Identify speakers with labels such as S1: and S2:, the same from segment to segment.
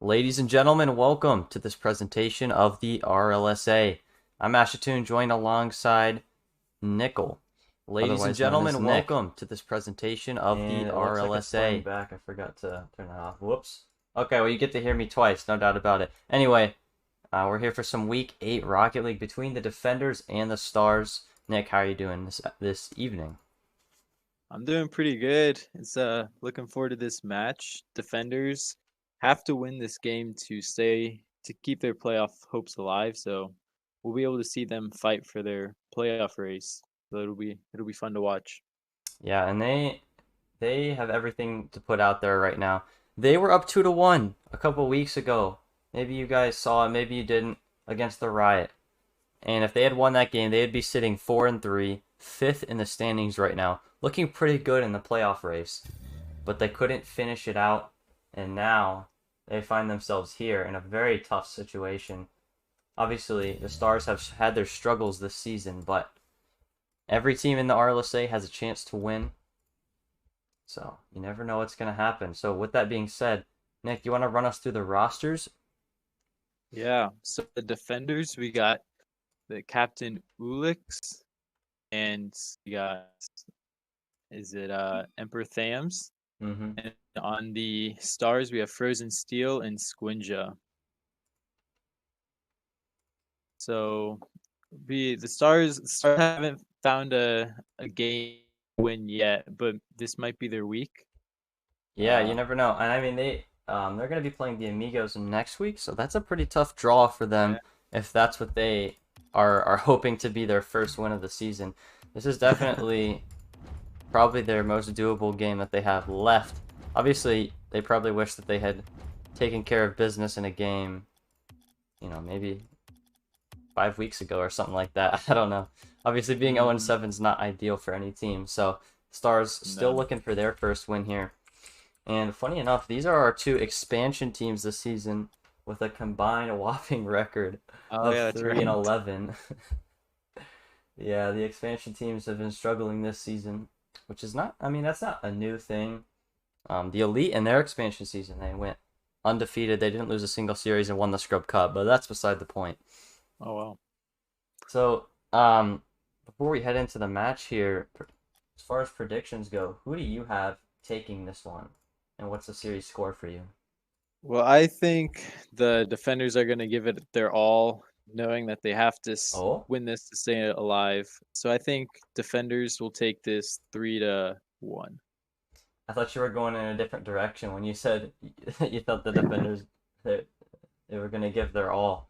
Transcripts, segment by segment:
S1: Ladies and gentlemen, welcome to this presentation of the RLSA. I'm Ashatoon, joined alongside Nickel. Ladies and
S2: Otherwise known as
S1: gentlemen,
S2: Nick.
S1: welcome to this presentation of
S2: And
S1: the
S2: it looks like it's playing
S1: RLSA.
S2: back. I forgot to turn that off. Whoops.
S1: Okay, well, you get to hear me twice, no doubt about it. Anyway, we're here for some Week 8 Rocket League between the Defenders and the Stars. Nick, how are you doing this evening?
S3: I'm doing pretty good. It's looking forward to this match. Defenders have to win this game to keep their playoff hopes alive, so we'll be able to see them fight for their playoff race. So it'll be fun to watch.
S1: Yeah, and they have everything to put out there right now. They were up 2-1 a couple weeks ago. Maybe you guys saw it, maybe you didn't, against the Riot. And if they had won that game, they'd be sitting 4-3, fifth in the standings right now, looking pretty good in the playoff race. But they couldn't finish it out, and now they find themselves here in a very tough situation. Obviously, the Stars have had their struggles this season, but every team in the RLSA has a chance to win. So you never know what's going to happen. So with that being said, Nick, you want to run us through the rosters?
S3: Yeah. So the defenders, we got the captain Ulix, and we got Emperor Thams.
S1: Mm-hmm.
S3: And on the stars, we have Frozen Steel and Squinja. So the Stars haven't found a game win yet, but this might be their week.
S1: Yeah, you never know. And I mean they're going to be playing the Amigos next week, so that's a pretty tough draw for them
S3: Yeah.
S1: if that's what they are hoping to be their first win of the season. This is definitely probably their most doable game that they have left. Obviously, they probably wish that they had taken care of business in a game, maybe 5 weeks ago or something like that. I don't know. Obviously, being 0-7 is not ideal for any team. So, Stars still
S3: No.
S1: looking for their first win here. And funny enough, these are our two expansion teams this season with a combined whopping record
S3: Oh
S1: of
S3: yeah, that's
S1: 3 and
S3: right.
S1: 11. Yeah, the expansion teams have been struggling this season, which is not, I mean, that's not a new thing. The Elite in their expansion season, they went undefeated. They didn't lose a single series and won the Scrub Cup, but that's beside the point.
S3: Oh wow.
S1: So, before we head into the match here, as far as predictions go, who do you have taking this one? And what's the series score for you?
S3: Well, I think the defenders are going to give it their all, knowing that they have to
S1: Oh,
S3: win this to stay alive. So I think defenders will take this 3-1.
S1: I thought you were going in a different direction when you said you thought the defenders they were going to give their all.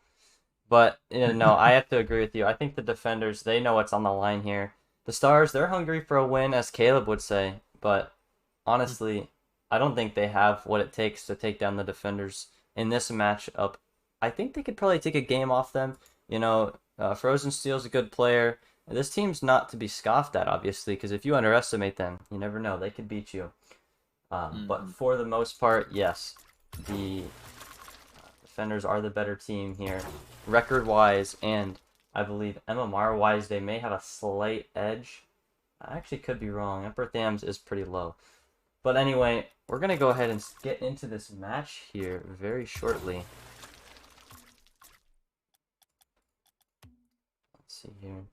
S1: But no, I have to agree with you. I think the defenders, they know what's on the line here. The Stars, they're hungry for a win, as Caleb would say. But honestly, I don't think they have what it takes to take down the defenders in this matchup. I think they could probably take a game off them. Frozen Steel's a good player. This team's not to be scoffed at, obviously, because if you underestimate them, you never know. They could beat you. But for the most part, yes, the Defenders are the better team here, record-wise, and I believe MMR-wise, they may have a slight edge. I actually could be wrong. Emperor Thams is pretty low. But anyway, we're going to go ahead and get into this match here very shortly. Let's see here.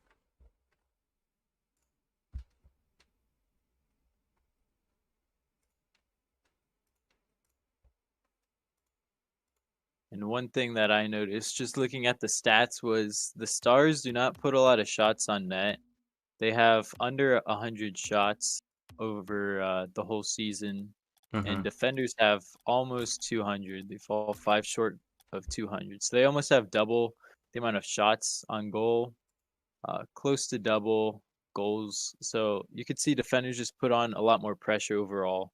S3: And one thing that I noticed just looking at the stats was the Stars do not put a lot of shots on net. They have under 100 shots over the whole season, and defenders have almost 200. They fall 5 short of 200. So they almost have double the amount of shots on goal, close to double goals. So you could see defenders just put on a lot more pressure overall,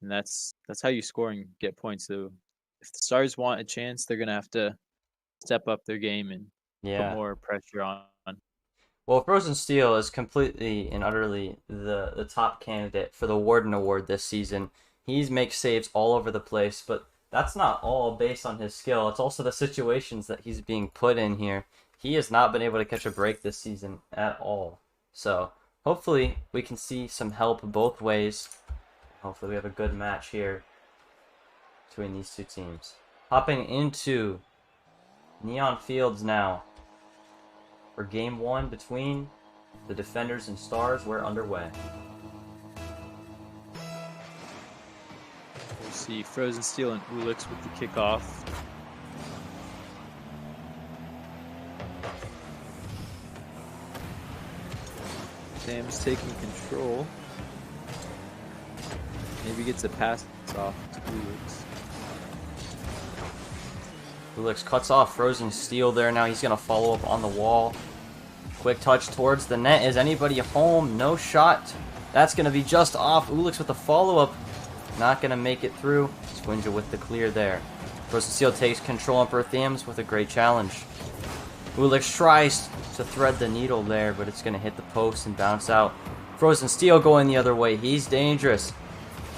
S3: and that's how you score and get points. So if the Stars want a chance, they're gonna have to step up their game and put
S1: Yeah.
S3: more pressure on.
S1: Well, Frozen Steel is completely and utterly the top candidate for the Warden Award this season. He makes saves all over the place, but that's not all based on his skill. It's also the situations that he's being put in here. He has not been able to catch a break this season at all. So hopefully we can see some help both ways. Hopefully we have a good match here between these two teams. Hopping into Neon Fields now. For game 1 between the Defenders and Stars, we're underway.
S3: We'll see Frozen Steel and Ulix with the kickoff. Sam's taking control. Maybe gets a pass off to Ulix.
S1: Ulix cuts off Frozen Steel there. Now he's going to follow up on the wall. Quick touch towards the net. Is anybody home? No shot. That's going to be just off. Ulix with the follow-up. Not going to make it through. Squinja with the clear there. Frozen Steel takes control. Emperor Thems with a great challenge. Ulix tries to thread the needle there, but it's going to hit the post and bounce out. Frozen Steel going the other way. He's dangerous.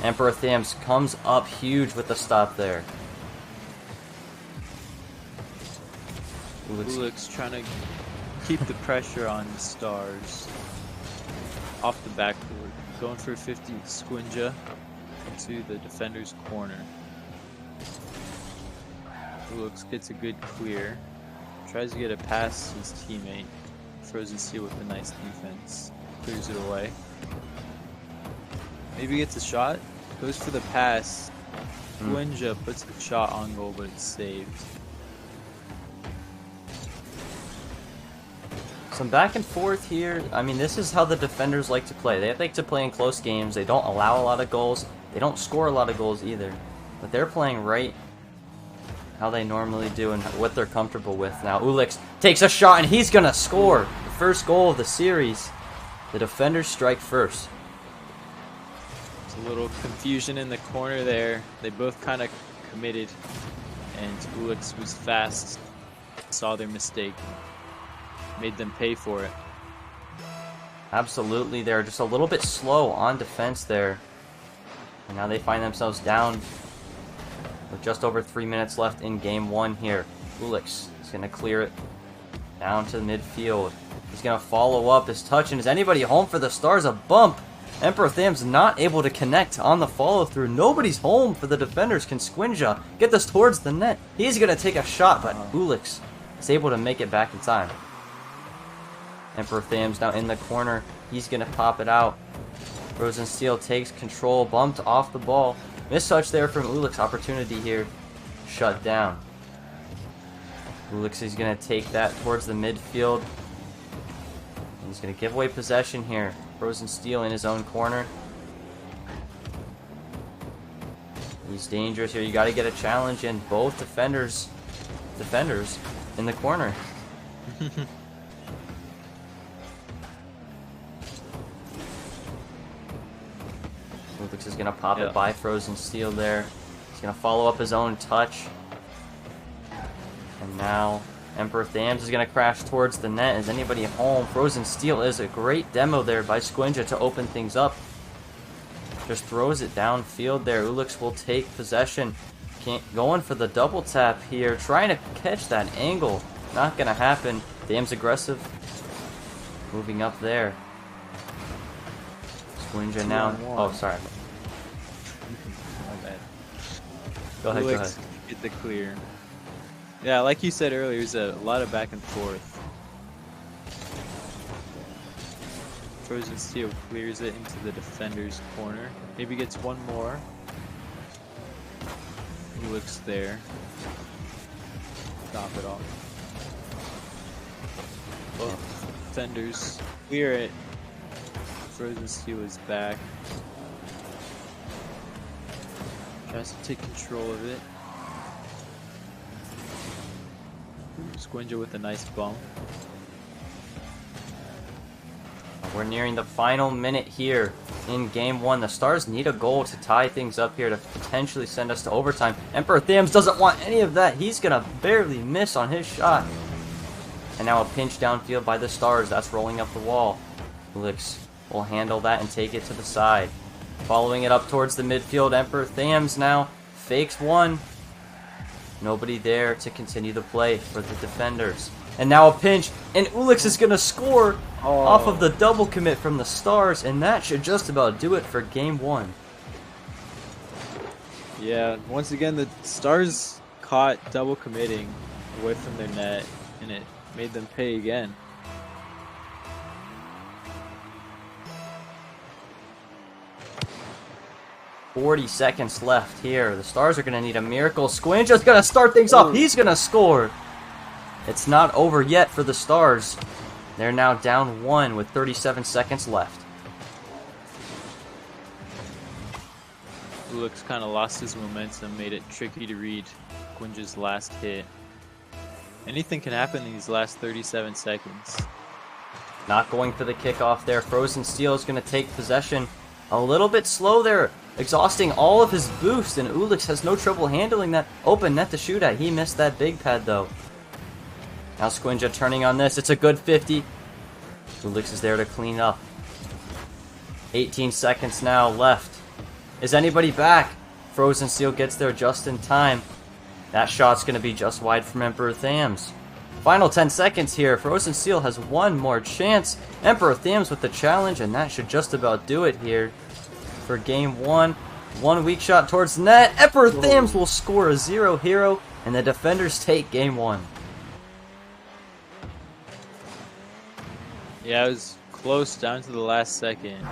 S1: Emperor Thems comes up huge with the stop there.
S3: Ulix trying to keep the pressure on the Stars. Off the backboard. Going for a 50 Squinja into the defender's corner. Ulix gets a good clear. Tries to get a pass to his teammate. Frozen Steel with a nice defense. Clears it away. Maybe gets a shot. Goes for the pass. Squinja puts the shot on goal, but it's saved.
S1: Some back and forth here. I mean, this is how the Defenders like to play. They like to play in close games. They don't allow a lot of goals. They don't score a lot of goals either. But they're playing right how they normally do and what they're comfortable with. Now, Ulix takes a shot, and he's going to score the first goal of the series. The Defenders strike first.
S3: There's a little confusion in the corner there. They both kind of committed, and Ulix was fast. Saw their mistake. Made them pay for it.
S1: Absolutely, they're just a little bit slow on defense there. And now they find themselves down with just over 3 minutes left in game 1 here. Ulix is going to clear it down to the midfield. He's going to follow up his touch, and is anybody home for the Stars? A bump. Emperor Thems not able to connect on the follow-through. Nobody's home for the Defenders. Can Squinja get this towards the net? He's going to take a shot, but Ulix is able to make it back in time. Emperor Thems now in the corner. He's going to pop it out. Frozen Steel takes control. Bumped off the ball. Missed touch there from Ulix. Opportunity here. Shut down. Ulix is going to take that towards the midfield. He's going to give away possession here. Frozen Steel in his own corner. He's dangerous here. You got to get a challenge in. Both defenders in the corner. Ulix is going to pop it by Frozen Steel there. He's going to follow up his own touch. And now Emperor Thems is going to crash towards the net. Is anybody home? Frozen Steel is a great demo there by Squinja to open things up. Just throws it downfield there. Ulix will take possession. Going for the double tap here. Trying to catch that angle. Not going to happen. Thems aggressive. Moving up there. Squinja now. Oh, sorry.
S3: My bad.
S1: Go ahead.
S3: Get the clear. Yeah, like you said earlier, there's a lot of back and forth. Frozen Steel clears it into the defender's corner. Maybe gets one more. Ulix there. Stop it off. Both defenders clear it. Frozen Steel is back. Tries to take control of it. Squinja with a nice bump.
S1: We're nearing the final minute here in game 1. The Stars need a goal to tie things up here to potentially send us to overtime. Emperor Thems doesn't want any of that. He's going to barely miss on his shot. And now a pinch downfield by the Stars. That's rolling up the wall. Ulix will handle that and take it to the side. Following it up towards the midfield, Emperor Thems now fakes one. Nobody there to continue the play for the defenders. And now a pinch, and Ulix is going to score off of the double commit from the Stars, and that should just about do it for game 1.
S3: Yeah, once again, the Stars caught double committing away from their net, and it made them pay again.
S1: .40 seconds left here. The Stars are going to need a miracle. Squinja's going to start things off. He's going to score. It's not over yet for the Stars. They're now down 1 with 37 seconds left.
S3: Looks kind of lost his momentum, made it tricky to read Quinja's last hit. Anything can happen in these last 37 seconds.
S1: Not going for the kickoff there. Frozen Steel is going to take possession. A little bit slow there, exhausting all of his boost, and Ulix has no trouble handling that open net to shoot at. He missed that big pad though. Now Squinja turning on this. It's a good 50. Ulix is there to clean up. 18 seconds now left. Is anybody back? Frozen Steel gets there just in time. That shot's going to be just wide from Emperor Thams. Final 10 seconds here. Frozen Steel has one more chance. Emperor Thams with the challenge, and that should just about do it here for game 1. One weak shot towards net. Emperor Thams will score a 0 hero, and the defenders take game 1.
S3: Yeah, it was close down to the last second.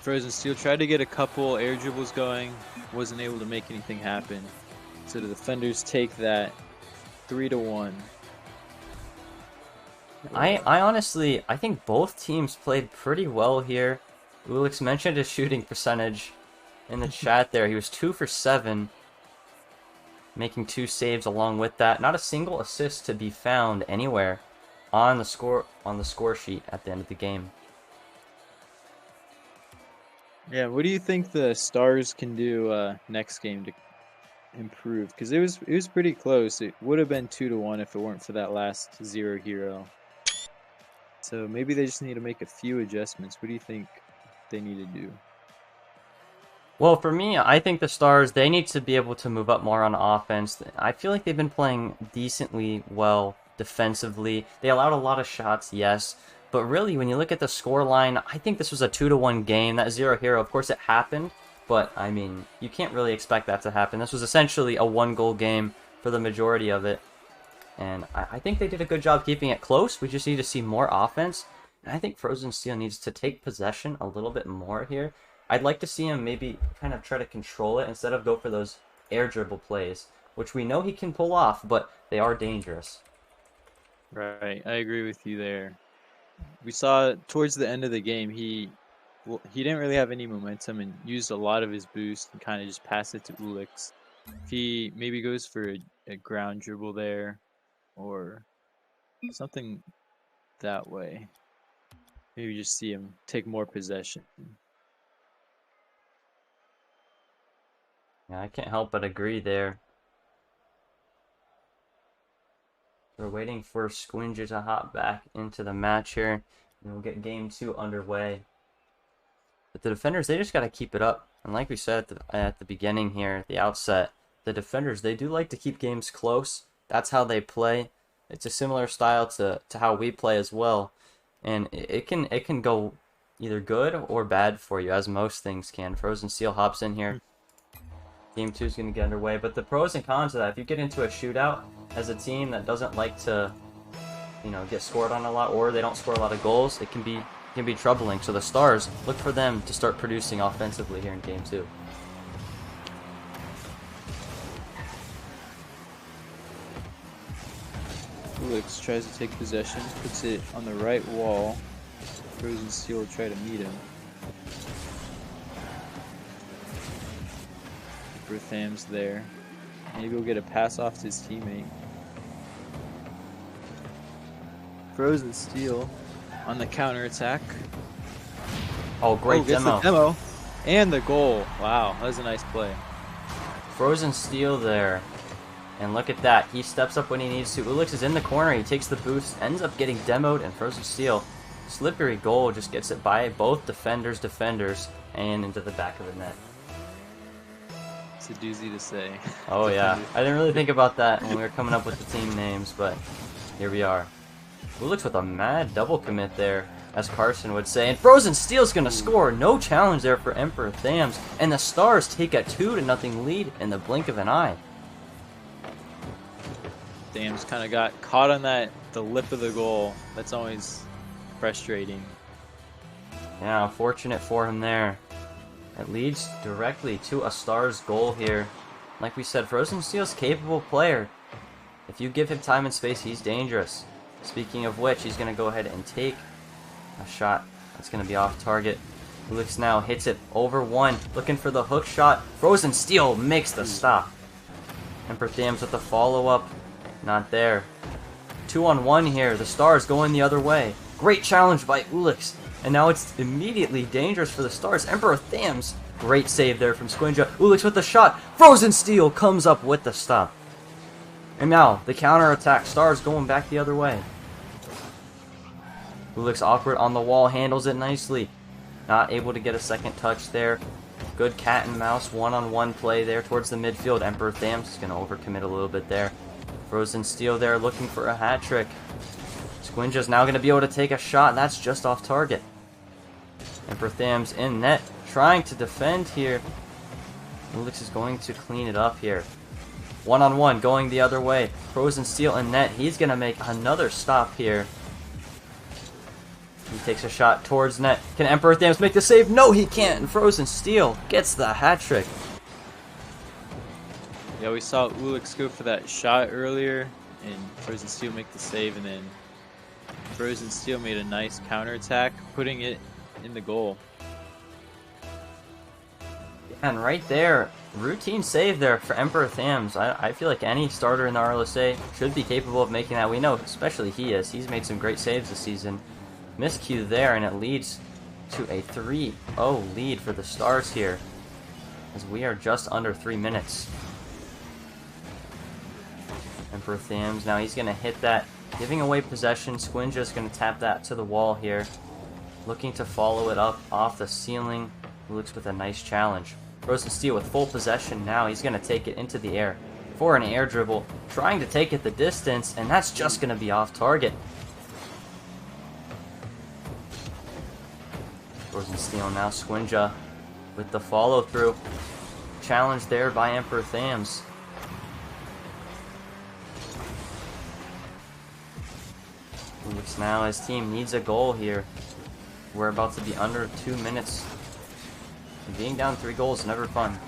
S3: Frozen Steel tried to get a couple air dribbles going, wasn't able to make anything happen. So the defenders take that 3-1.
S1: I honestly, I think both teams played pretty well here. Ulix mentioned his shooting percentage in the chat there. He was 2 for 7, making 2 saves along with that. Not a single assist to be found anywhere on the score sheet at the end of the game.
S3: Yeah, what do you think the Stars can do next game to improve? Because it was pretty close. It would have been 2-1 if it weren't for that last 0 hero. So maybe they just need to make a few adjustments. What do you think they need to do?
S1: Well, for me, I think the Stars, they need to be able to move up more on offense. I feel like they've been playing decently well defensively. They allowed a lot of shots, yes. But really, when you look at the score line, I think this was a 2-1 game. That 0 hero, of course it happened. But, I mean, you can't really expect that to happen. This was essentially a 1-goal game for the majority of it. And I think they did a good job keeping it close. We just need to see more offense. And I think Frozen Steel needs to take possession a little bit more here. I'd like to see him maybe kind of try to control it instead of go for those air dribble plays, which we know he can pull off, but they are dangerous.
S3: Right, I agree with you there. We saw towards the end of the game, he didn't really have any momentum and used a lot of his boost and kind of just passed it to Ulix. If he maybe goes for a ground dribble there or something that way, maybe just see him take more possession.
S1: Yeah, I can't help but agree there. We're waiting for Squinja to hop back into the match here, and we'll get game 2 underway. But the defenders, they just got to keep it up. And like we said at the beginning here, at the outset, the defenders, they do like to keep games close. That's how they play. It's a similar style to how we play as well. And it can go either good or bad for you, as most things can. Frozen Steel hops in here. Game 2 is going to get underway. But the pros and cons of that, if you get into a shootout as a team that doesn't like to, get scored on a lot, or they don't score a lot of goals, it can be troubling. So the Stars, look for them to start producing offensively here in Game 2.
S3: Ulix tries to take possession, puts it on the right wall. Frozen Steel will try to meet him. Tham's there. Maybe we'll get a pass off to his teammate. Frozen Steel on the counter-attack.
S1: Oh, great
S3: gets
S1: demo.
S3: the demo. And the goal. Wow, that was a nice play.
S1: Frozen Steel there. And look at that. He steps up when he needs to. Ulix is in the corner. He takes the boost. Ends up getting demoed. And Frozen Steel, slippery goal, just gets it by both defenders, and into the back of the net.
S3: It's a doozy to say.
S1: Oh, yeah. I didn't really think about that when we were coming up with the team names, but here we are. Ulix with a mad double commit there. as Carson would say. And Frozen Steel's going to score. No challenge there for Emperor Thams. And the Stars take a 2-0 lead in the blink of an eye.
S3: Thams kind of got caught on the lip of the goal. That's always frustrating.
S1: Yeah, unfortunate for him there. It leads directly to a Stars goal here. Like we said, Frozen Steel's a capable player. If you give him time and space, he's dangerous. Speaking of which, he's going to go ahead and take a shot that's going to be off target. Ulix now hits it over one, looking for the hook shot. Frozen Steel makes the stop. Emperor Thams with the follow-up. Not there. 2-on-1 here. The Stars going the other way. Great challenge by Ulix. And now it's immediately dangerous for the Stars. Emperor Thams, great save there from Squinja. Ulix with the shot. Frozen Steel comes up with the stop. And now, the counter-attack. Stars going back the other way. Ulix awkward on the wall, handles it nicely. Not able to get a second touch there. Good cat and mouse one-on-one play there towards the midfield. Emperor Thams is going to overcommit a little bit there. Frozen Steel there looking for a hat trick. Squinja's now going to be able to take a shot, and that's just off target. Emperor Thams in net, trying to defend here. Ulix is going to clean it up here. One-on-one, going the other way. Frozen Steel in net. He's going to make another stop here. He takes a shot towards net. Can Emperor Thams make the save? No, he can't. And Frozen Steel gets the hat trick.
S3: Yeah, we saw Ulix go for that shot earlier, and Frozen Steel make the save, and then Frozen Steel made a nice counterattack, putting it in the goal.
S1: And right there, routine save there for Emperor Thams. I feel like any starter in the RLSA should be capable of making that. We know, especially he is. He's made some great saves this season. Miscue there, and it leads to a 3-0 lead for the Stars here, as we are just under 3 minutes. Emperor Thams, now he's going to hit that, giving away possession. Squinja's going to tap that to the wall here, looking to follow it up off the ceiling. Ulix with a nice challenge. Frozen Steel with full possession now. He's going to take it into the air for an air dribble, trying to take it the distance, and that's just going to be off target. Frozen Steel now. Squinja with the follow through. Challenge there by Emperor Thams. Ulix now, his team needs a goal here. We're about to be under 2 minutes. Being down 3 goals is never fun.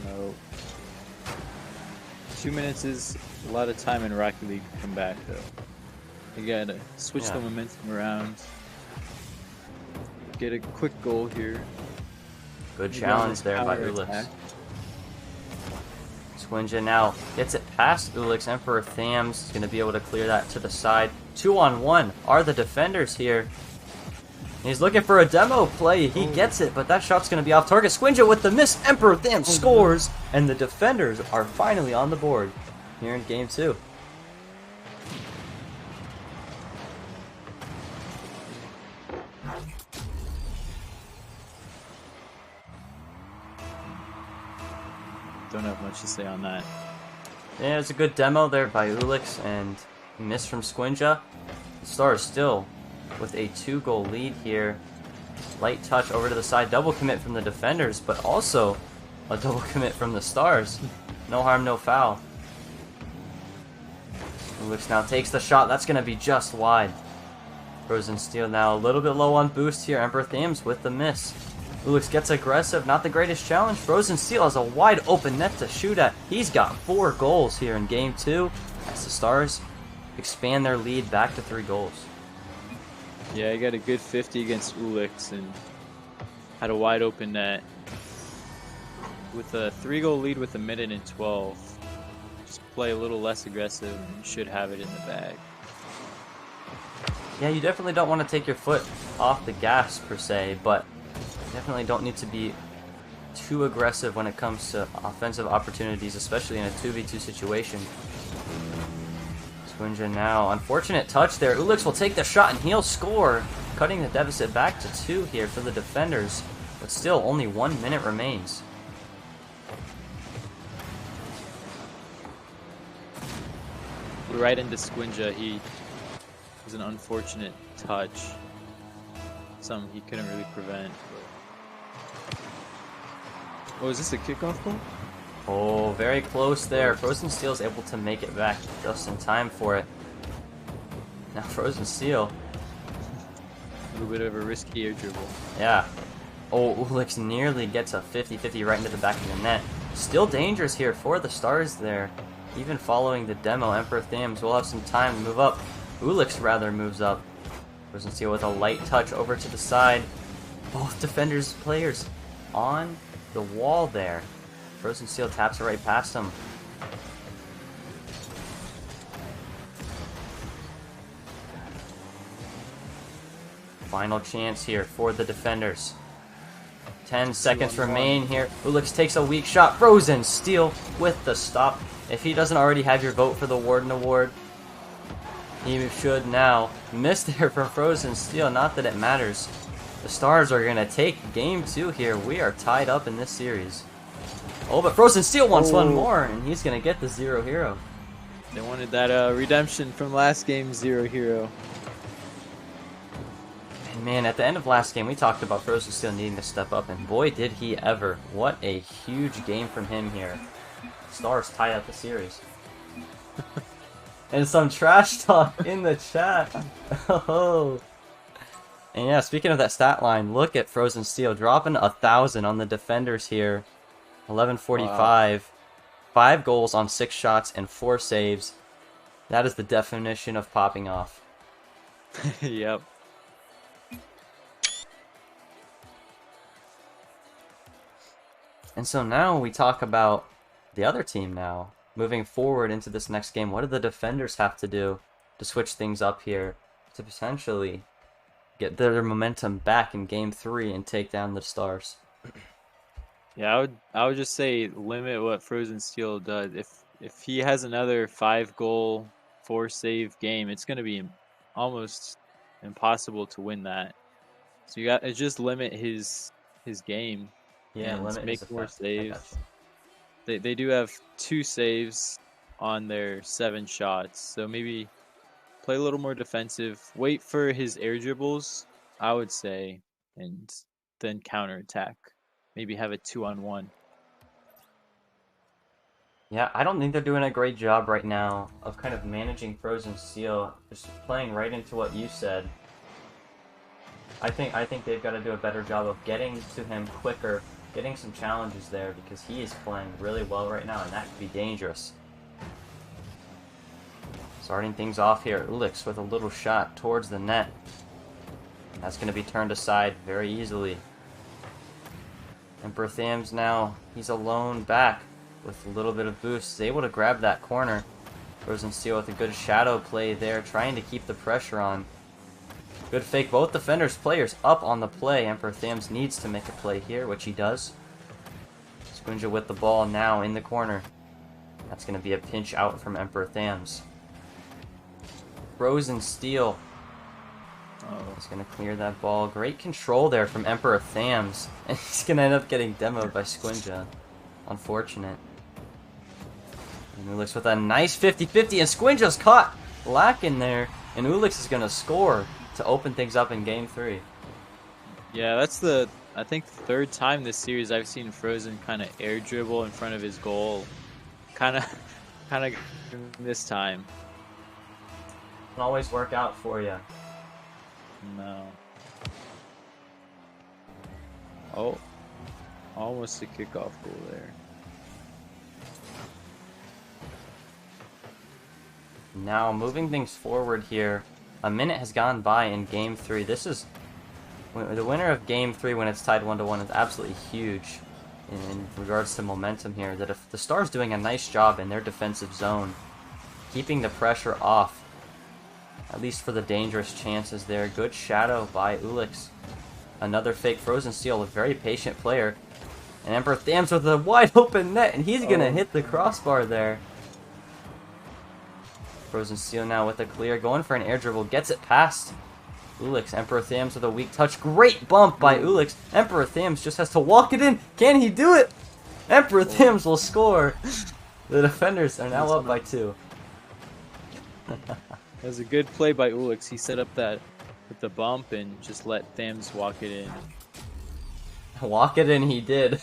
S3: No. 2 minutes is a lot of time in Rocket League to come back, though. You gotta switch the momentum around. Get a quick goal here.
S1: Good challenge there by Ulix. Squinja now gets it past Ulix. Emperor Thams is going to be able to clear that to the side. 2-on-1 are the defenders here. He's looking for a demo play. He gets it, but that shot's going to be off target. Squinja with the miss. Emperor Thams scores, and the defenders are finally on the board here in Game 2.
S3: Don't have much to say on that.
S1: Yeah, it was a good demo there by Ulix, and miss from Squinja. The Stars still with a 2-goal lead here. Light touch over to the side. Double commit from the defenders, but also a double commit from the Stars. No harm, no foul. Ulix now takes the shot. That's going to be just wide. Frozen Steel now a little bit low on boost here. Emperor Thams with the miss. Ulix gets aggressive. Not the greatest challenge. Frozen Steel has a wide open net to shoot at. He's got 4 goals here in Game 2 as the Stars expand their lead back to 3 goals.
S3: Yeah, he got a good 50 against Ulix and had a wide open net. With a 3-goal lead with 1:12. Just play a little less aggressive and you should have it in the bag.
S1: Yeah, you definitely don't want to take your foot off the gas per se, but definitely don't need to be too aggressive when it comes to offensive opportunities, especially in a 2v2 situation. Squinja now, unfortunate touch there. Ulix will take the shot and he'll score, cutting the deficit back to 2 here for the defenders, but still only 1 minute remains.
S3: Right into Squinja, he was an unfortunate touch. Some he couldn't really prevent. But... Oh, is this a kickoff goal?
S1: Oh, very close there. Frozen Steel's able to make it back just in time for it. Now Frozen Steel.
S3: A little bit of a risky air dribble.
S1: Yeah. Oh, Ulix nearly gets a 50-50 right into the back of the net. Still dangerous here for the Stars there. Even following the demo, Emperor Thams will have some time to move up. Ulix rather moves up. Frozen Steel with a light touch over to the side. Both defenders, players on the wall there. Frozen Steel taps it right past him. Final chance here for the defenders. 10 seconds remain here. Ulix takes a weak shot. Frozen Steel with the stop. If he doesn't already have your vote for the Warden Award, he should now. Missed there from Frozen Steel. Not that it matters. The Stars are going to take game 2 here. We are tied up in this series. Oh, but Frozen Steel wants one more, and he's going to get the 0 hero.
S3: They wanted that redemption from last game, 0 hero.
S1: And man, at the end of last game, we talked about Frozen Steel needing to step up, and boy, did he ever. What a huge game from him here. Stars tie up the series. And some trash talk in the chat. Oh. And yeah, speaking of that stat line, look at Frozen Steel dropping 1,000 on the defenders here. 1145. Wow. 5 goals on 6 shots and 4 saves. That is the definition of popping off.
S3: Yep.
S1: And so now we talk about the other team now. Moving forward into this next game, what do the defenders have to do to switch things up here to potentially get their momentum back in game 3 and take down the Stars?
S3: Yeah, I would just say limit what Frozen Steel does. If he has another 5-goal, 4-save game, it's going to be almost impossible to win that. So you got to just limit his game.
S1: Yeah,
S3: and
S1: limit
S3: make
S1: his
S3: more
S1: effect.
S3: saves. They do have 2 saves on their 7 shots, so maybe play a little more defensive. Wait for his air dribbles, I would say, and then counterattack. Maybe have a 2-on-1.
S1: Yeah, I don't think they're doing a great job right now of kind of managing Frozen Steel. Just playing right into what you said. I think they've got to do a better job of getting to him quicker, getting some challenges there, because he is playing really well right now, and that could be dangerous. Starting things off here, Ulix with a little shot towards the net. That's going to be turned aside very easily. Emperor Thams now, he's alone back with a little bit of boost. He's able to grab that corner. Frozen Steel with a good shadow play there, trying to keep the pressure on. Good fake, both defenders, players up on the play. Emperor Thams needs to make a play here, which he does. Squinja with the ball now in the corner. That's going to be a pinch out from Emperor Thams. Frozen Steel. He's going to clear that ball. Great control there from Emperor Thams. And he's going to end up getting demoed by Squinja. Unfortunate. And Ulix with a nice 50-50, and Squinja's caught lacking there. And Ulix is going to score to open things up in game 3.
S3: Yeah, that's I think the 3rd time this series I've seen Frozen kind of air dribble in front of his goal. Kind of this time.
S1: Doesn't always work out for you.
S3: No. Oh, almost a kickoff goal there.
S1: Now moving things forward here. A minute has gone by in game 3. This is the winner of game 3 when it's tied 1-1 is absolutely huge in regards to momentum here. That if the Stars doing a nice job in their defensive zone, keeping the pressure off, at least for the dangerous chances there. Good shadow by Ulix. Another fake Frozen Steel, a very patient player. And Emperor Thams with a wide open net, and he's gonna hit the crossbar there. Frozen Steel now with a clear, going for an air dribble, gets it past Ulix. Emperor Thams with a weak touch. Great bump by Ulix. Emperor Thams just has to walk it in. Can he do it? Emperor Thams will score. The defenders are now up by 2.
S3: That was a good play by Ulix. He set up that with the bump and just let Thams walk it in.
S1: Walk it in, he did.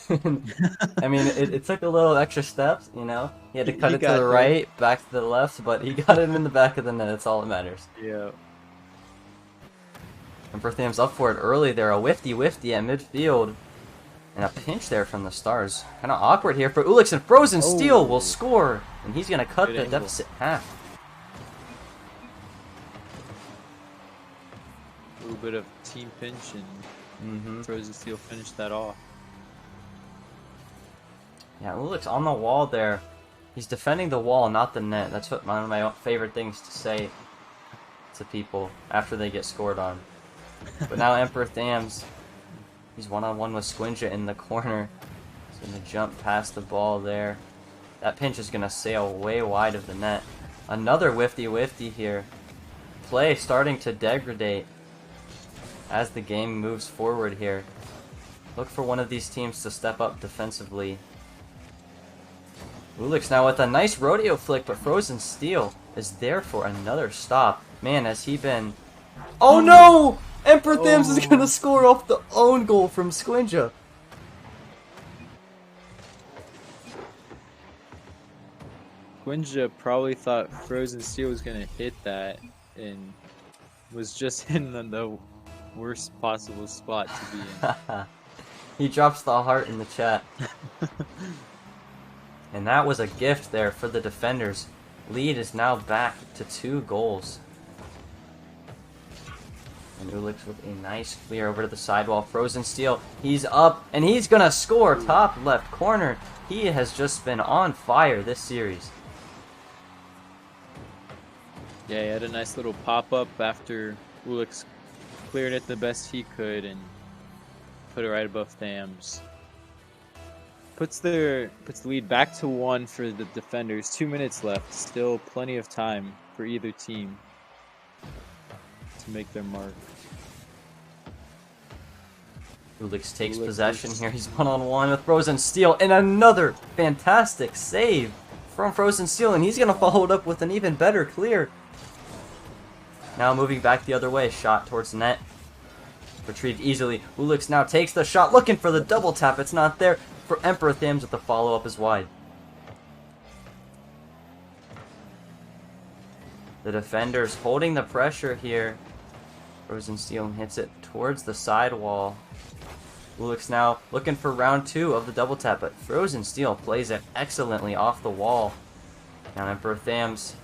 S1: I mean, it took a little extra steps, you know? He had to cut
S3: He
S1: it to the
S3: got there.
S1: right, back to the left, but he got it in the back of the net. That's all that matters.
S3: Yeah.
S1: And Bertham's up for it early there. A whifty at midfield. And a pinch there from the Stars. Kind of awkward here for Ulix, and Frozen Steel will score. And he's going to cut
S3: Good
S1: the
S3: angle.
S1: deficit half.
S3: A little bit of team pinch and Frozen Steel finished that off.
S1: Yeah, Ulix on the wall there. He's defending the wall, not the net. That's what one of my favorite things to say to people after they get scored on. But now Emperor Thams, he's one-on-one with Squinja in the corner. He's going to jump past the ball there. That pinch is going to sail way wide of the net. Another whifty here. Play starting to degrade as the game moves forward here. Look for one of these teams to step up defensively. Ulix now with a nice rodeo flick, but Frozen Steel is there for another stop. Man, has he been... Oh no! Emperor Thams is going to score off the own goal from Squinja.
S3: Squinja probably thought Frozen Steel was going to hit that and was just in the worst possible spot to be in.
S1: He drops the heart in the chat. And that was a gift there for the defenders. Lead is now back to 2 goals. And Ulix with a nice clear over to the sidewall. Frozen Steel, he's up, and he's going to score top left corner. He has just been on fire this series.
S3: Yeah, he had a nice little pop-up after Ulix cleared it the best he could and put it right above Thams. Puts the lead back to 1 for the defenders. 2 minutes left. Still plenty of time for either team to make their mark.
S1: Ulix takes possession here. He's one-on-one with Frozen Steel, and another fantastic save from Frozen Steel, and he's going to follow it up with an even better clear. Now moving back the other way. Shot towards net. Retrieved easily. Ulix now takes the shot, looking for the double tap. It's not there. For Emperor Thams with the follow-up is wide. The defenders holding the pressure here. Frozen Steel hits it towards the sidewall. Ulix now looking for round 2 of the double tap, but Frozen Steel plays it excellently off the wall. Now Emperor Thams,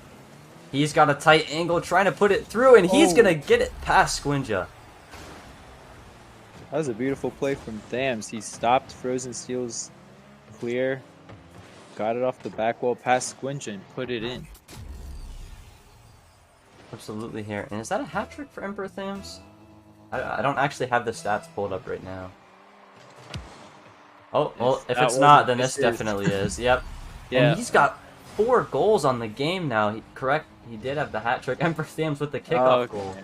S1: he's got a tight angle trying to put it through, and he's going to get it past Squinja.
S3: That was a beautiful play from Thams. He stopped Frozen Steel's clear, got it off the back wall past Squinja and put it in.
S1: Absolutely here. And is that a hat trick for Emperor Thams? I don't actually have the stats pulled up right now. Oh, well, if it's not, then this definitely is. Yep.
S3: Yeah.
S1: And he's got 4 goals on the game now. He did have the hat trick. Emperor Thams with the kickoff goal.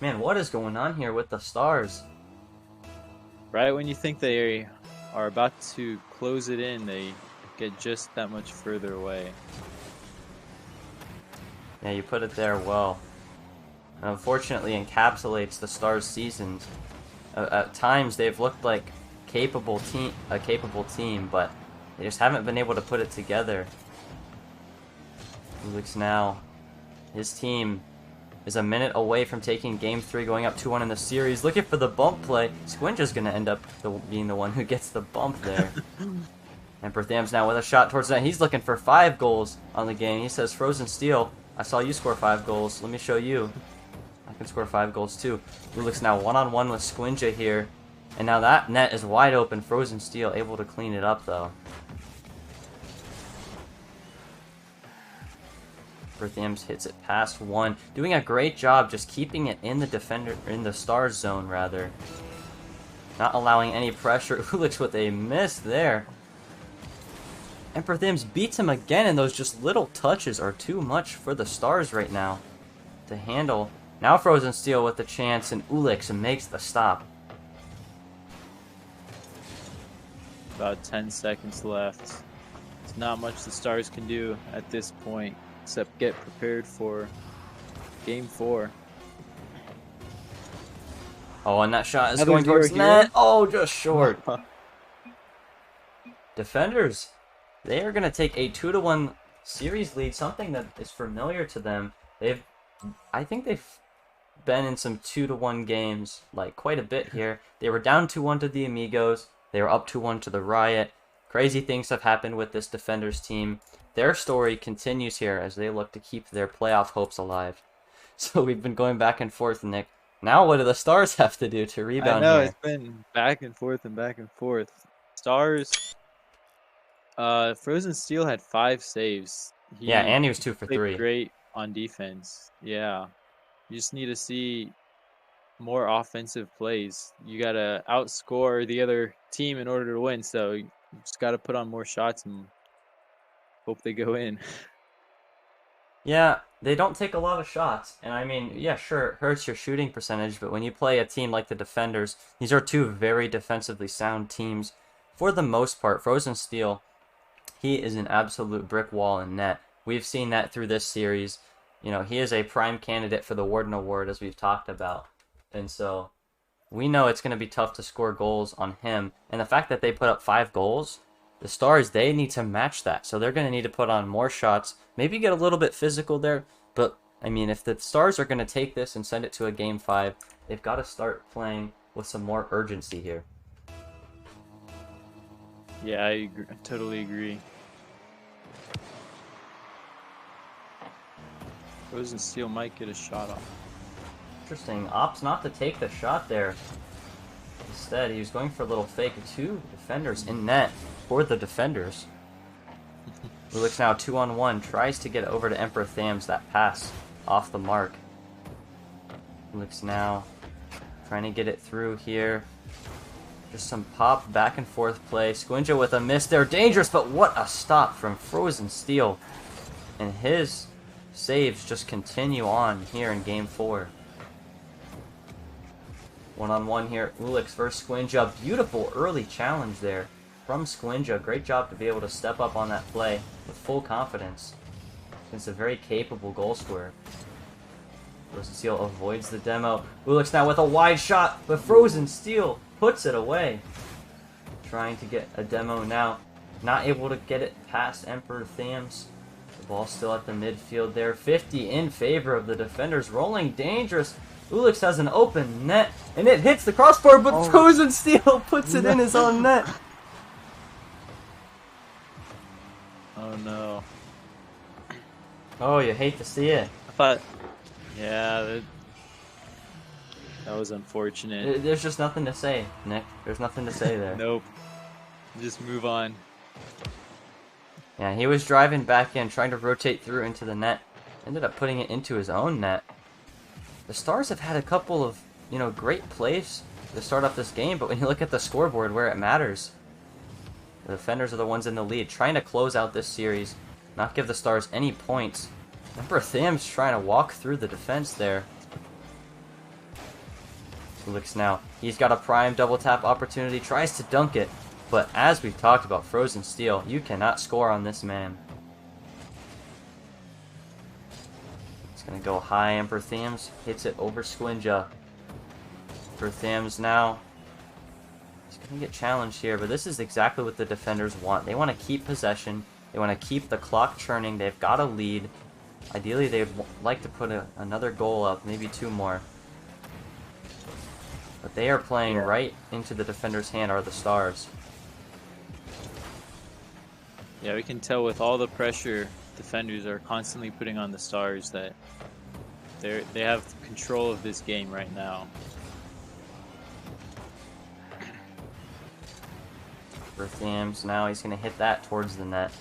S1: Man, what is going on here with the Stars?
S3: Right when you think they are about to close it in, they get just that much further away.
S1: Yeah, you put it there well. And unfortunately encapsulates the Stars' seasons. At times they've looked like a capable team, but they just haven't been able to put it together. Ulix now, his team is a minute away from taking Game 3, going up 2-1 in the series. Looking for the bump play. Squinja's going to end up being the one who gets the bump there. Emperor Thams now with a shot towards net. He's looking for 5 goals on the game. He says, Frozen Steel, I saw you score 5 goals. Let me show you. I can score 5 goals too. Ulix now one-on-one with Squinja here. And now that net is wide open. Frozen Steel able to clean it up though. Thams hits it past 1, doing a great job just keeping it in the Stars zone rather, not allowing any pressure. Ulix with a miss there. Emperor Thams beats him again, and those just little touches are too much for the Stars right now to handle. Now Frozen Steel with the chance, and Ulix makes the stop.
S3: About 10 seconds left. There's not much the Stars can do at this point except get prepared for Game 4.
S1: Oh, and that shot is
S3: Another
S1: going towards
S3: 0
S1: net.
S3: here.
S1: Oh, just short. Defenders, they are going to take a 2-1 series lead, something that is familiar to them. I think they've been in some 2-1 games, like quite a bit here. They were down 2-1 to the Amigos. They were up 2-1 to the Riot. Crazy things have happened with this Defenders team. Their story continues here as they look to keep their playoff hopes alive. So we've been going back and forth, Nick. Now what do the Stars have to do to
S3: I
S1: rebound
S3: know,
S1: here?
S3: it's been back and forth and back and forth. Stars, Frozen Steel had 5 saves.
S1: Yeah, and he was 2 for
S3: played
S1: 3.
S3: great on defense. Yeah. You just need to see more offensive plays. You got to outscore the other team in order to win. So you just got to put on more shots and hope they go in.
S1: Yeah, they don't take a lot of shots. And I mean, yeah, sure, it hurts your shooting percentage, but when you play a team like the Defenders, these are two very defensively sound teams. For the most part, Frozen Steel, he is an absolute brick wall in net. We've seen that through this series. You know, he is a prime candidate for the Warden Award, as we've talked about. And so we know it's going to be tough to score goals on him. And the fact that they put up 5 goals, the Stars, they need to match that. So they're going to need to put on more shots, maybe get a little bit physical there. But, I mean, if the Stars are going to take this and send it to a Game 5, they've got to start playing with some more urgency here.
S3: Yeah, I totally agree. Frozen Steel might get a shot off.
S1: Interesting. Opts not to take the shot there. Instead, he was going for a little fake. 2 defenders in net for the Defenders. Ulick's now 2-on-1. Tries to get over to Emperor Thams. That pass off the mark. Ulick's now trying to get it through here. Just some pop back and forth play. Squinja with a miss there. Dangerous, but what a stop from Frozen Steel. And his saves just continue on here in Game 4. 1-on-1 here. Ulick's versus Squinja. Beautiful early challenge there from Squinja. Great job to be able to step up on that play with full confidence against a very capable goal scorer. Frozen Steel avoids the demo. Ulick's now with a wide shot, but Frozen Steel puts it away. Trying to get a demo now. Not able to get it past Emperor Thams. The ball still at the midfield there. 50 in favor of the Defenders. Rolling dangerous. Ulick's has an open net, and it hits the crossbar, but Frozen Steel puts it in his own net.
S3: Oh no.
S1: Oh, you hate to see it.
S3: I thought, yeah, that was unfortunate.
S1: There's just nothing to say, Nick. There's nothing to say there.
S3: Nope. Just move on.
S1: Yeah, he was driving back in, trying to rotate through into the net. Ended up putting it into his own net. The Stars have had a couple of, great plays to start off this game, but when you look at the scoreboard where it matters, the Defenders are the ones in the lead, trying to close out this series, not give the Stars any points. Emperor Thams trying to walk through the defense there. Looks now, he's got a prime double tap opportunity, tries to dunk it, but as we've talked about Frozen Steel, you cannot score on this man. Gonna go high. Emperor Thams hits it over Squinja. Emperor Thams now. He's gonna get challenged here, but this is exactly what the Defenders want. They want to keep possession. They want to keep the clock churning. They've got a lead. Ideally, they'd like to put another goal up, maybe 2 more. But they are playing right into the Defenders' hand, are the Stars.
S3: Yeah, we can tell with all the pressure Defenders are constantly putting on the Stars that they have control of this game right now.
S1: For Thams, now he's going to hit that towards the net.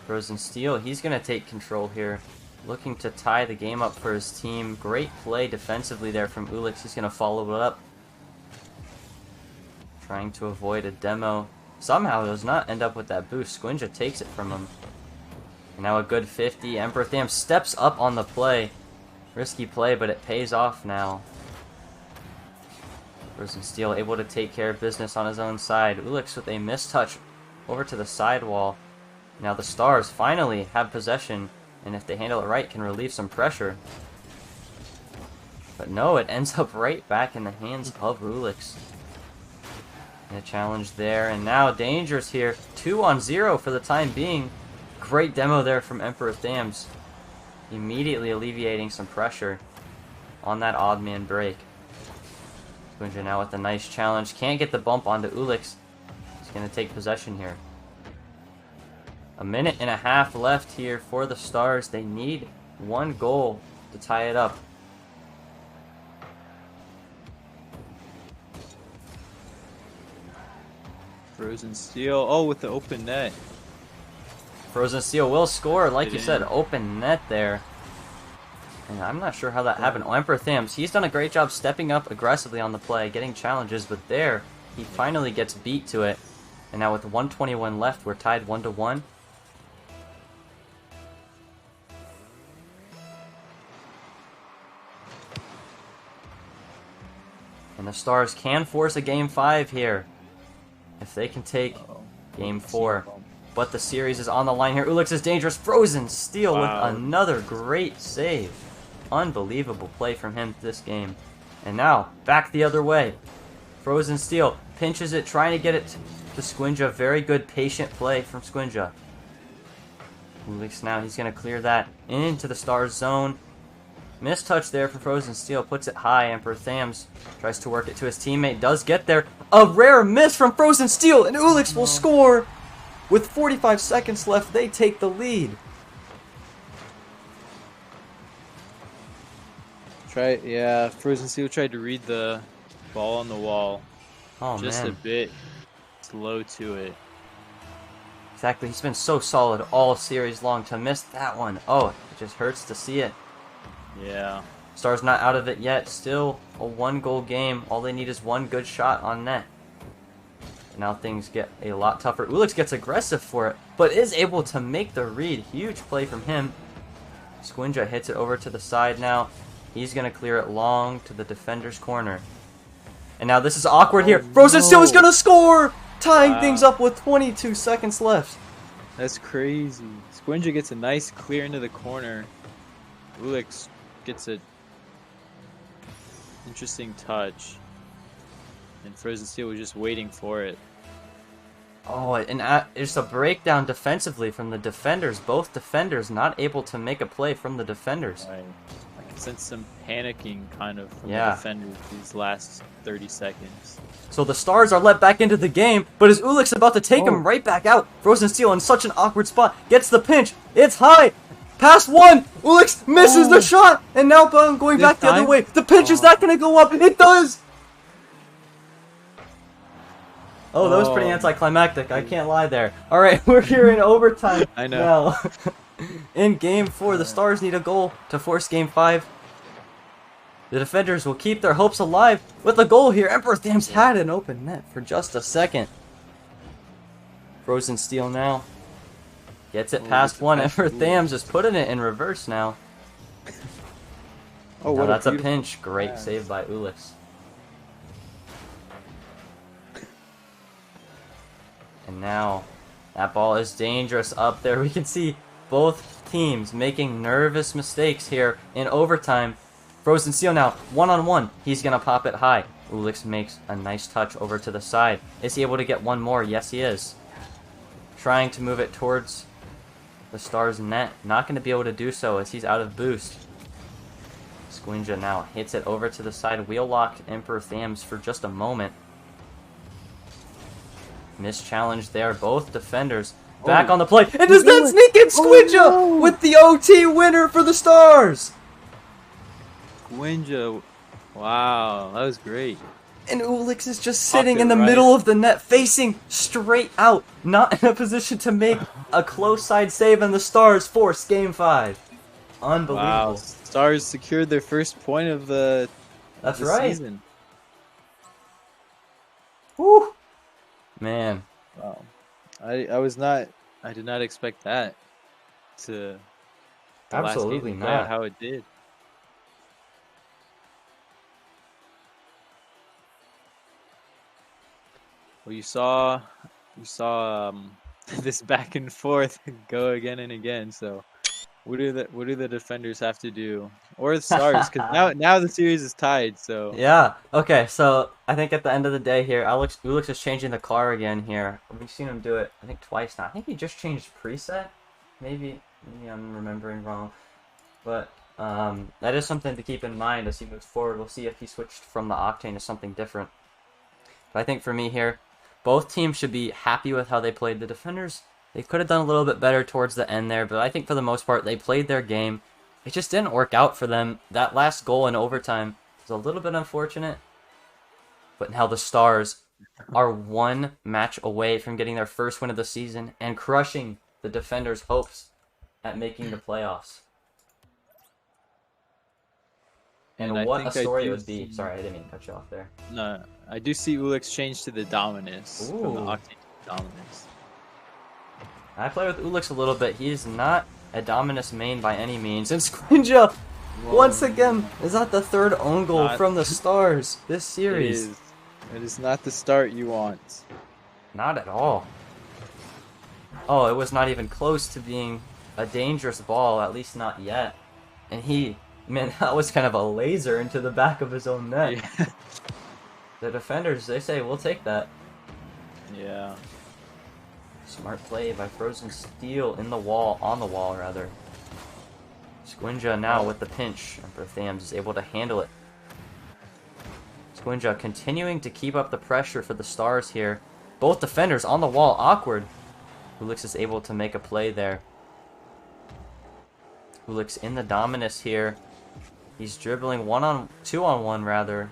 S1: Frozen Steel, he's going to take control here. Looking to tie the game up for his team. Great play defensively there from Ulick. He's going to follow it up. Trying to avoid a demo. Somehow does not end up with that boost. Squinja takes it from him. And now a good 50. Emperor Thams steps up on the play. Risky play, but it pays off now. Frozen Steel able to take care of business on his own side. Ulick's with a mistouch. over to the sidewall. Now the Stars finally have possession, and if they handle it right, can relieve some pressure. But no, it ends up right back in the hands of Ulix. And a challenge there, and now Dangerous here. 2-on-0 for the time being. Great demo there from Emperor Thams. Immediately alleviating some pressure on that odd man break. Squinja now with a nice challenge. Can't get the bump onto Ulix. He's going to take possession here. A minute and a half left here for the Stars. They need one goal to tie it up.
S3: Frozen Steel. Oh, with the open net.
S1: Frozen Steel will score, like you said, open net there. And I'm not sure how that happened. Oh, Emperor Thams, he's done a great job stepping up aggressively on the play, getting challenges, but there, he finally gets beat to it. And now with 1:21 left, we're tied 1-1. And the Stars can force a Game 5 here, if they can take Game 4. But the series is on the line here. Ulix is dangerous. Frozen Steel with another great save. Unbelievable play from him this game. And now, back the other way. Frozen Steel pinches it, trying to get it to Squinja. Very good patient play from Squinja. Ulix now, he's going to clear that into the Stars zone. Missed touch there for Frozen Steel. Puts it high. Emperor Thams tries to work it to his teammate. Does get there. A rare miss from Frozen Steel. And Ulix will score. With 45 seconds left, they take the lead.
S3: Yeah, Frozen Steel tried to read the ball on the wall.
S1: Oh,
S3: just
S1: man.
S3: a bit slow to it.
S1: Exactly. He's been so solid all series long. To miss that one, oh, it just hurts to see it.
S3: Yeah.
S1: Stars not out of it yet. Still a 1-goal game. All they need is one good shot on net. And now things get a lot tougher. Ulix gets aggressive for it, but is able to make the read. Huge play from him. Squinja hits it over to the side now. He's going to clear it long to the defender's corner. And now this is awkward here. Frozen Steel is going to score! Tying things up with 22 seconds left.
S3: That's crazy. Squinja gets a nice clear into the corner. Ulix gets a interesting touch. And Frozen Steel was just waiting for it.
S1: Oh, and it's a breakdown defensively from the defenders. Both defenders not able to make a play from the defenders.
S3: Right. I can sense some panicking kind of from the
S1: Yeah.
S3: defenders these last 30 seconds.
S1: So the Stars are let back into the game, but is Ulix about to take him right back out? Frozen Steel in such an awkward spot. Gets the pinch. It's high. Past one. Ulix misses the shot. And now going back the other way. The pinch, is that going to go up? It does. Oh, that was pretty anticlimactic. I can't lie there. All right, we're here in overtime.
S3: I know.
S1: Now. In Game 4, the Stars need a goal to force Game 5. The defenders will keep their hopes alive with a goal here. Emperor Thams had an open net for just a second. Frozen Steel now. Gets it past one. Emperor Thams is putting it in reverse now.
S3: Oh,
S1: Now
S3: what
S1: that's a
S3: beautiful
S1: pinch. Great
S3: pass.
S1: save by Ulix. And now that ball is dangerous up there. We can see both teams making nervous mistakes here in overtime. Frozen Steel now, 1-on-1. He's going to pop it high. Ulix makes a nice touch over to the side. Is he able to get one more? Yes, he is. Trying to move it towards the Stars' net. Not going to be able to do so as he's out of boost. Squinja now hits it over to the side. Wheel locked Emperor Thams for just a moment. Missed challenge there. Both defenders back on the play. And does that sneak in Squinja with the OT winner for the Stars?
S3: Squinja. Wow, that was great.
S1: And Ulix is just sitting
S3: Pocket
S1: in the
S3: right.
S1: middle of the net, facing straight out. Not in a position to make a close side save, and the Stars force Game 5. Unbelievable.
S3: Wow, Stars secured their first point of the
S1: That's
S3: the
S1: right.
S3: season.
S1: Woo. Man.
S3: Wow. I did not expect that to the
S1: Absolutely
S3: last game to play out
S1: not.
S3: how it did. Well, you saw we saw this back and forth go again and again. So what do the defenders have to do, or the stars? Because now the series is tied. So
S1: Yeah. Okay. So I think at the end of the day here, Ulix is changing the car again here. We've seen him do it, I think, twice now. I think he just changed preset. Maybe I'm remembering wrong. But that is something to keep in mind as he moves forward. We'll see if he switched from the Octane to something different. But I think for me here, both teams should be happy with how they played. The defenders, they could have done a little bit better towards the end there, but I think for the most part, they played their game. It just didn't work out for them. That last goal in overtime was a little bit unfortunate. But now the Stars are one match away from getting their first win of the season and crushing the defenders' hopes at making the playoffs. And
S3: I
S1: what a
S3: think
S1: story
S3: I
S1: it
S3: do
S1: would be.
S3: see-
S1: Sorry, I didn't mean to cut you off there.
S3: No, I do see Ulix change to the Dominus from the
S1: Ooh.
S3: Octane to Dominus.
S1: I play with Ulix a little bit. He is not a Dominus main by any means. And Squinja, once again, is that the third own goal
S3: Not-
S1: from the Stars this series?
S3: It is not the start you want.
S1: Not at all. Oh, it was not even close to being a dangerous ball, at least not yet. And man, that was kind of a laser into the back of his own net.
S3: Yeah.
S1: The defenders, they say, we'll take that.
S3: Yeah.
S1: Smart play by Frozen Steel on the wall rather. Squinja now with the pinch. Emperor Thams is able to handle it. Squinja continuing to keep up the pressure for the Stars here. Both defenders on the wall, awkward. Ulix is able to make a play there. Ulix in the Dominus here. He's dribbling 2-on-1 rather.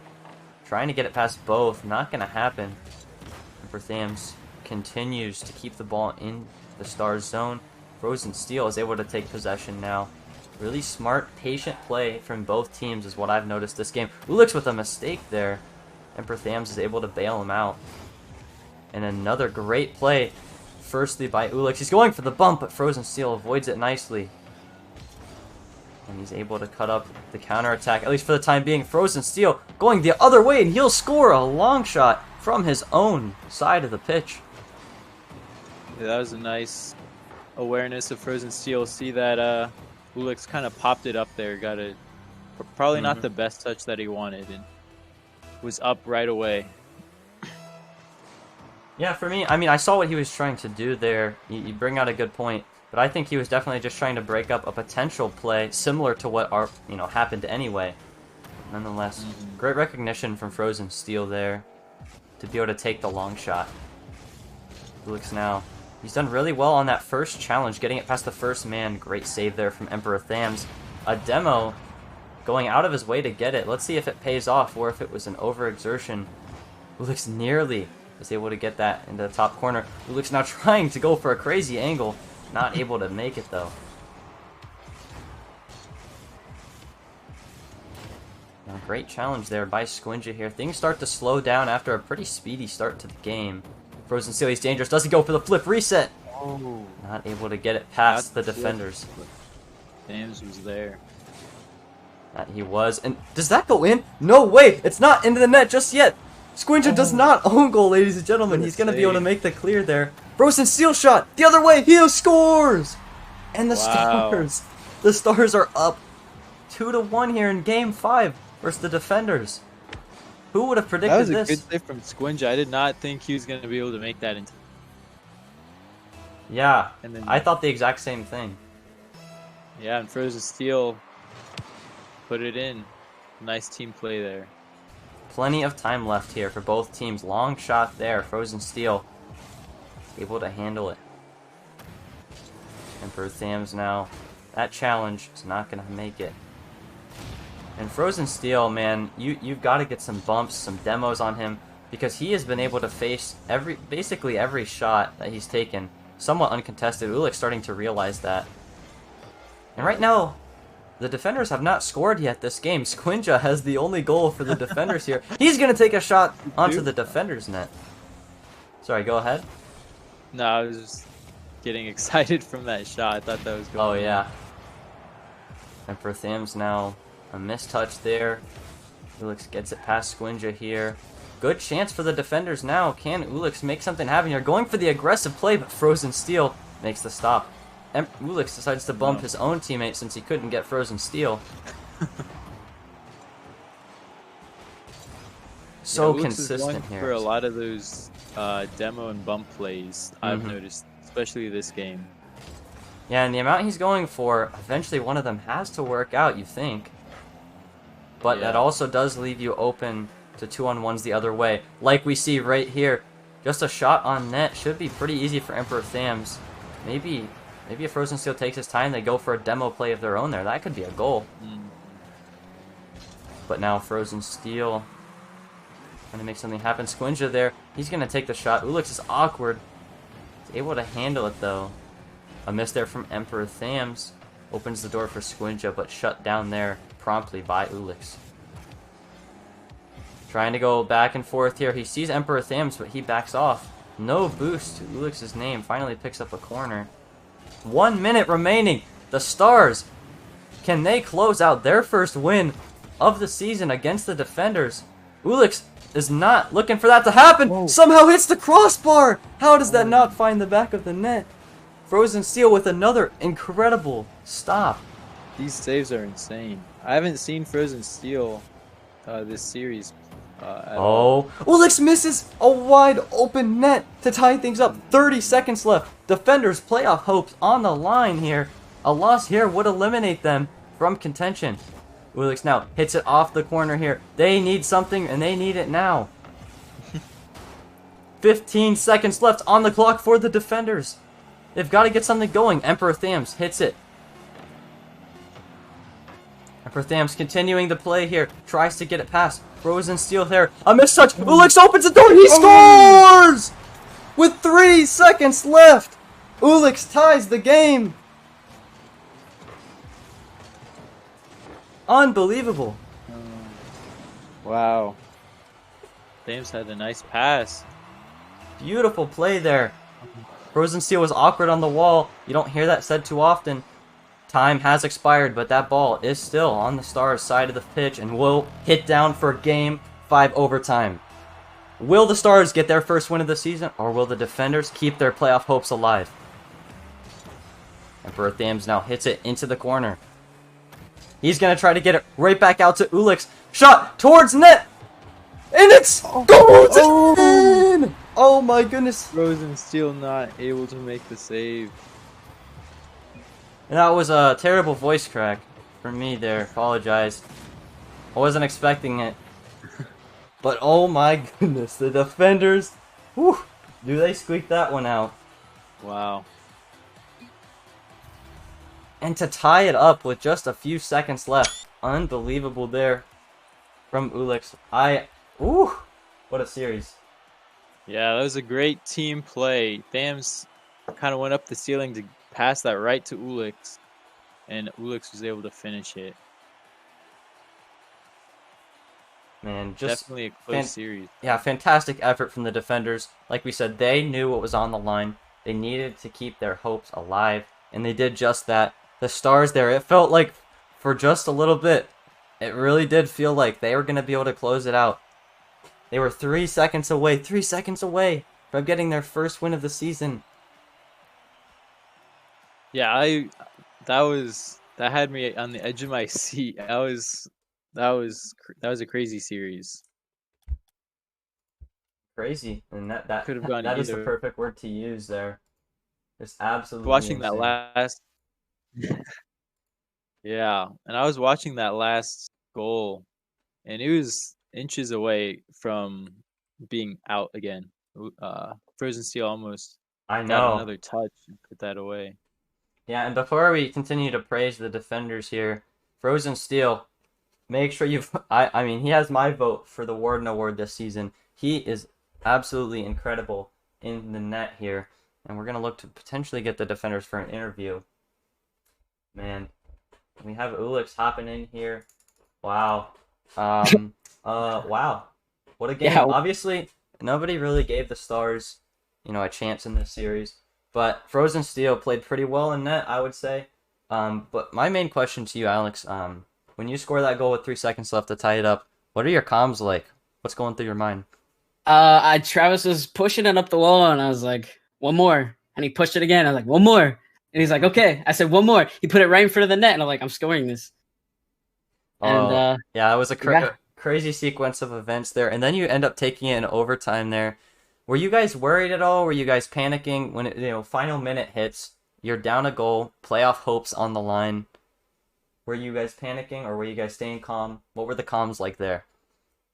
S1: Trying to get it past both. Not going to happen. Emperor Thams continues to keep the ball in the Stars zone. Frozen Steel is able to take possession now. Really smart, patient play from both teams is what I've noticed this game. Ulix with a mistake there. Emperor Thams is able to bail him out. And another great play, firstly by Ulix. He's going for the bump, but Frozen Steel avoids it nicely. And he's able to cut up the counterattack, at least for the time being. Frozen Steel going the other way, and he'll score a long shot from his own side of the pitch.
S3: Yeah, that was a nice awareness of Frozen Steel. See that Ulix kind of popped it up there. Got it. Probably not the best touch that he wanted, and was up right away.
S1: Yeah, for me, I mean, I saw what he was trying to do there. You bring out a good point, but I think he was definitely just trying to break up a potential play similar to what happened anyway. Nonetheless, great recognition from Frozen Steel there to be able to take the long shot. Ulix now, he's done really well on that first challenge, getting it past the first man. Great save there from Emperor Thams. A demo going out of his way to get it. Let's see if it pays off or if it was an overexertion. Ulix nearly is able to get that into the top corner. Ulix now trying to go for a crazy angle. Not able to make it though. Now, great challenge there by Squinja here. Things start to slow down after a pretty speedy start to the game. Frozen Steel, he's dangerous. Does he go for the flip reset?
S3: Oh.
S1: Not able to get it past the defenders.
S3: Thams was there.
S1: That he was. And does that go in? No way! It's not into the net just yet! Squinja does not own goal, ladies and gentlemen. He's going to be able to make the clear there. Frozen Steel shot! The other way! He scores! And the Stars are up 2-1 here in Game 5 versus the defenders. Who would have predicted this?
S3: That was a good save from Squinja. I did not think he was going to be able to make that into.
S1: Yeah,
S3: And then,
S1: I thought the exact same thing.
S3: Yeah, and Frozen Steel put it in. Nice team play there.
S1: Plenty of time left here for both teams. Long shot there. Frozen Steel able to handle it. Emperor Thams now. That challenge is not going to make it. And Frozen Steel, man, you've got to get some bumps, some demos on him, because he has been able to face basically every shot that he's taken somewhat uncontested. Ulix starting to realize that. And right now, the defenders have not scored yet this game. Squinja has the only goal for the defenders here. He's going to take a shot onto the defender's net. Sorry, go ahead.
S3: No, I was just getting excited from that shot. I thought that was going.
S1: Oh, yeah. Emperor Thams now a mistouch there. Ulix gets it past Squinja here. Good chance for the defenders now. Can Ulix make something happen here? Going for the aggressive play, but Frozen Steel makes the stop. Ulix decides to bump his own teammate since he couldn't get Frozen Steel. So
S3: Ulix
S1: consistent
S3: is going
S1: here.
S3: for a lot of those demo and bump plays, I've noticed, especially this game.
S1: Yeah, and the amount he's going for, eventually one of them has to work out, you think. But that also does leave you open to 2-on-1s the other way. Like we see right here. Just a shot on net should be pretty easy for Emperor Thams. Maybe if Frozen Steel takes his time, they go for a demo play of their own there. That could be a goal. But now Frozen Steel trying to make something happen. Squinja there. He's going to take the shot. Ulix is awkward. He's able to handle it, though. A miss there from Emperor Thams. Opens the door for Squinja, but shut down there promptly by Ulix. Trying to go back and forth here. He sees Emperor Thams, but he backs off. No boost to Ulix's name. Finally picks up a corner. 1 minute remaining. The Stars, can they close out their first win of the season against the Defenders? Ulix is not looking for that to happen.
S3: Whoa.
S1: Somehow hits the crossbar. How does that not find the back of the net? Frozen Steel with another incredible stop.
S3: These saves are insane. I haven't seen Frozen Steel this series at all.
S1: Ulix misses a wide open net to tie things up. 30 seconds left. Defenders' playoff hopes on the line here. A loss here would eliminate them from contention. Ulix now hits it off the corner here. They need something, and they need it now. 15 seconds left on the clock for the Defenders. They've got to get something going. Emperor Thams hits it. Emperor Thams continuing the play here. Tries to get it past. Frozen Steel there. A mistouch. Ulix opens the door. He scores! With 3 seconds left. Ulix ties the game. Unbelievable.
S3: Wow. Thams had a nice pass.
S1: Beautiful play there. Frozen Steel was awkward on the wall. You don't hear that said too often. Time has expired, but that ball is still on the Stars' side of the pitch and will hit down for Game 5 overtime. Will the Stars get their first win of the season, or will the Defenders keep their playoff hopes alive? Emperor Thams now hits it into the corner. He's going to try to get it right back out to Ulix. Shot towards net! And it's golden! Oh my goodness.
S3: Frozen Steel not able to make the save.
S1: And that was a terrible voice crack for me there. Apologize. I wasn't expecting it. But oh my goodness, the Defenders, whew, do they squeak that one out.
S3: Wow.
S1: And to tie it up with just a few seconds left. Unbelievable there from Ulix. What a series.
S3: Yeah, that was a great team play. Thams kind of went up the ceiling to pass that right to Ulix, and Ulix was able to finish it.
S1: Man, just
S3: definitely a close series.
S1: Yeah, fantastic effort from the Defenders. Like we said, they knew what was on the line. They needed to keep their hopes alive, and they did just that. The Stars there, it felt like for just a little bit, it really did feel like they were going to be able to close it out. They were 3 seconds away from getting their first win of the season.
S3: Yeah, that had me on the edge of my seat. That was a crazy series.
S1: Crazy, and that
S3: could have gone
S1: that
S3: either.
S1: is the perfect word to use there. Just absolutely
S3: watching
S1: insane.
S3: that last. Yeah, and I was watching that last goal, and it was inches away from being out again. Frozen Steel almost got another touch and put that away.
S1: Yeah, and before we continue to praise the Defenders here, Frozen Steel, make sure I mean, he has my vote for the Warden Award this season. He is absolutely incredible in the net here, and we're going to look to potentially get the Defenders for an interview. Man, we have Ulix hopping in here. Wow. Wow. What a game.
S3: Yeah.
S1: Obviously, nobody really gave the Stars, a chance in this series. But Frozen Steel played pretty well in net, I would say. But my main question to you, Alex, when you score that goal with 3 seconds left to tie it up, what are your comms like? What's going through your mind?
S4: Travis was pushing it up the wall, and I was like, one more. And he pushed it again. I was like, one more. And he's like, okay. I said, one more. He put it right in front of the net, and I'm like, I'm scoring this. And
S1: Yeah, it was a
S4: yeah.
S1: crazy sequence of events there, and then you end up taking it in overtime there. Were you guys worried at all? Were you guys panicking when final minute hits? You're down a goal, playoff hopes on the line. Were you guys panicking, or were you guys staying calm? What were the comms like there?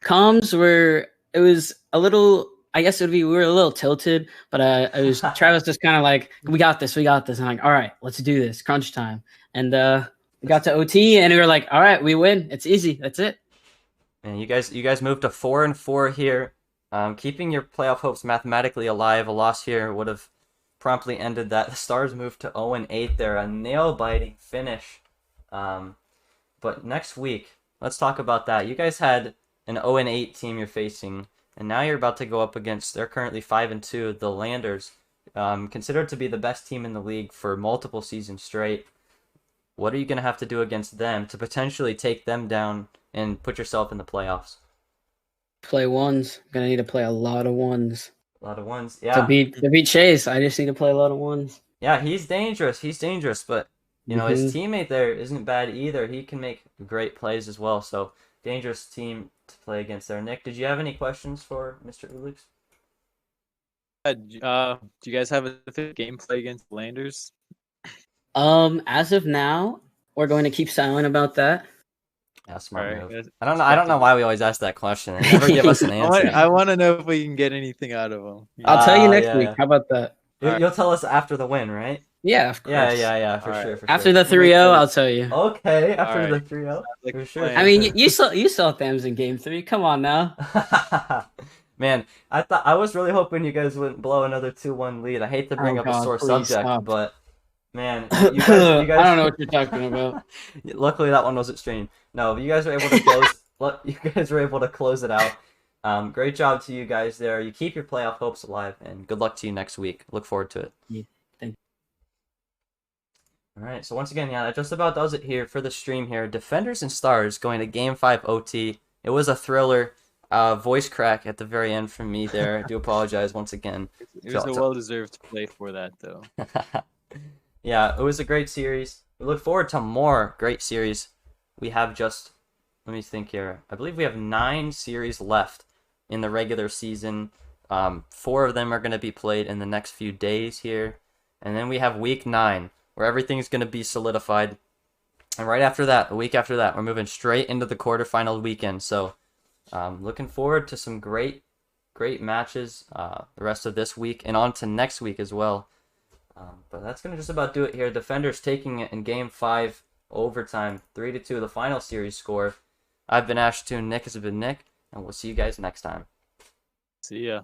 S4: Comms were, it was a little, I guess it would be, we were a little tilted, but it was Travis just kind of like, we got this. And I'm like, all right, let's do this. Crunch time. And we got to OT, and we were like, all right, we win. It's easy. That's it.
S1: And you guys moved to 4-4 here, keeping your playoff hopes mathematically alive. A loss here would have promptly ended that. The Stars moved to 0-8 there, a nail-biting finish. But next week, let's talk about that. You guys had an 0-8 team you're facing, and now you're about to go up against, they're currently 5-2, the Landers, considered to be the best team in the league for multiple seasons straight. What are you going to have to do against them to potentially take them down and put yourself in the playoffs?
S4: Play ones. Gonna need to play a lot of ones.
S1: A lot of ones, yeah.
S4: To beat Chase, I just need to play a lot of ones.
S1: Yeah, he's dangerous, but his teammate there isn't bad either. He can make great plays as well, so dangerous team to play against there. Nick, did you have any questions for Mr. Ulix?
S3: Do you guys have a gameplay against the Landers?
S4: As of now, we're going to keep silent about that.
S1: Yeah, smart move. I don't know why we always ask that question. They never give us an answer.
S3: I want to know if we can get anything out of them.
S4: I'll tell you next week. How about that?
S1: You'll tell us after the win, right?
S4: Yeah, of course.
S1: Yeah, for sure.
S4: After the 3-0, I'll tell you.
S1: Okay, after the 3-0, for sure.
S4: I mean, you saw Thams in Game 3. Come on now.
S1: Man, I was really hoping you guys wouldn't blow another 2-1 lead. I hate to bring up a sore subject, but man, you guys
S4: I don't know what you're talking about.
S1: Luckily, that one wasn't streamed. No, you guys were able to close. You guys were able to close it out. Great job to you guys there. You keep your playoff hopes alive, and good luck to you next week. Look forward to it.
S4: Yeah, thank you.
S1: All right. So once again, yeah, that just about does it here for the stream here. Defenders and Stars going to Game 5 OT. It was a thriller. Voice crack at the very end from me there. I do apologize once again.
S3: It was a well-deserved play for that, though.
S1: Yeah, it was a great series. We look forward to more great series. We have let me think here. I believe we have 9 series left in the regular season. 4 of them are going to be played in the next few days here. And then we have week 9, where everything's going to be solidified. And right after that, a week after that, we're moving straight into the quarterfinal weekend. So looking forward to some great matches the rest of this week and on to next week as well. But that's going to just about do it here. Defenders taking it in Game 5 overtime, 3-2, the final series score. I've been Ashtoon, Nick has been Nick, and we'll see you guys next time.
S3: See ya.